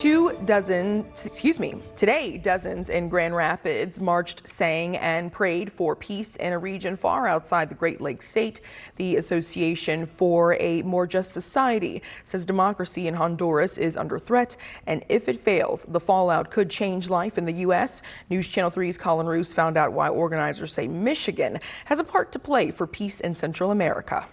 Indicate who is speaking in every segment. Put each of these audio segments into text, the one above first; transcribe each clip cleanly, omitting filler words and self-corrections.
Speaker 1: Today, dozens in Grand Rapids marched, sang, and prayed for peace in a region far outside the Great Lakes state. The Association for a More Just Society says democracy in Honduras is under threat, and if it fails, the fallout could change life in the U.S. News Channel 3's Colin Roos found out why organizers say Michigan has a part to play for peace in Central America.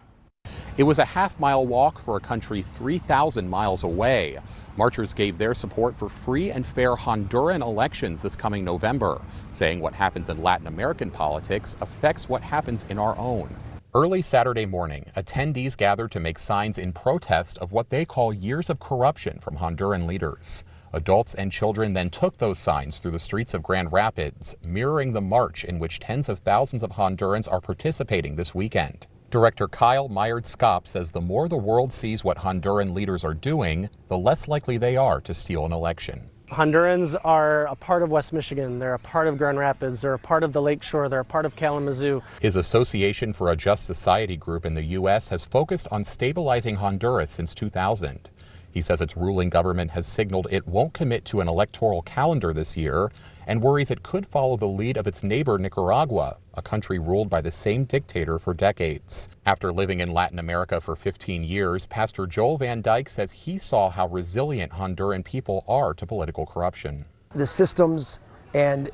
Speaker 2: It was a half-mile walk for a country 3,000 miles away. Marchers gave their support for free and fair Honduran elections this coming November, saying what happens in Latin American politics affects what happens in our own. Early Saturday morning, attendees gathered to make signs in protest of what they call years of corruption from Honduran leaders. Adults and children then took those signs through the streets of Grand Rapids, mirroring the march in which tens of thousands of Hondurans are participating this weekend. Director Meyaard-Schaap says the more the world sees what Honduran leaders are doing, the less likely they are to steal an election.
Speaker 3: Hondurans are a part of West Michigan, they're a part of Grand Rapids, they're a part of the Lakeshore, they're a part of Kalamazoo.
Speaker 2: His Association for a Just Society group in the U.S. has focused on stabilizing Honduras since 2000. He says its ruling government has signaled it won't commit to an electoral calendar this year and worries it could follow the lead of its neighbor Nicaragua, a country ruled by the same dictator for decades. After living in Latin America for 15 years, Pastor Joel Van Dyke says he saw how resilient Honduran people are to political corruption.
Speaker 4: The systems and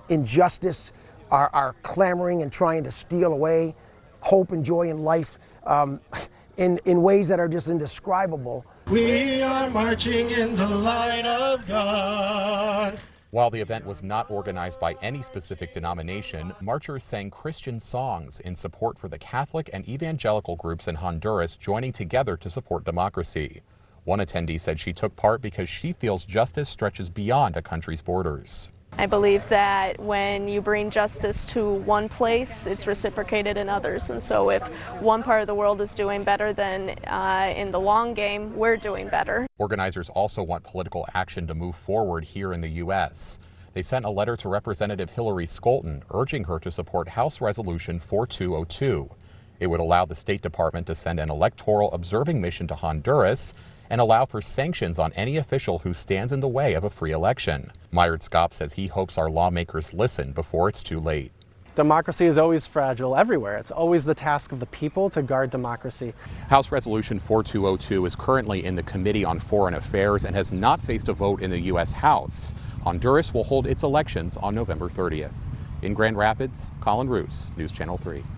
Speaker 4: injustice are clamoring and trying to steal away hope and joy in life in ways that are just indescribable.
Speaker 5: We are marching in the light of God.
Speaker 2: While the event was not organized by any specific denomination, marchers sang Christian songs in support for the Catholic and evangelical groups in Honduras joining together to support democracy. One attendee said she took part because she feels justice stretches beyond a country's borders.
Speaker 6: I believe that when you bring justice to one place, it's reciprocated in others. And so if one part of the world is doing better, then in the long game, we're doing better.
Speaker 2: Organizers also want political action to move forward here in the U.S. They sent a letter to Representative Hillary Scholten urging her to support House Resolution 4202. It would allow the State Department to send an electoral observing mission to Honduras and allow for sanctions on any official who stands in the way of a free election. Meyaard-Schaap says he hopes our lawmakers listen before it's too late.
Speaker 3: Democracy is always fragile everywhere. It's always the task of the people to guard democracy.
Speaker 2: House Resolution 4202 is currently in the Committee on Foreign Affairs and has not faced a vote in the U.S. House. Honduras will hold its elections on November 30th. In Grand Rapids, Colin Roos, News Channel 3.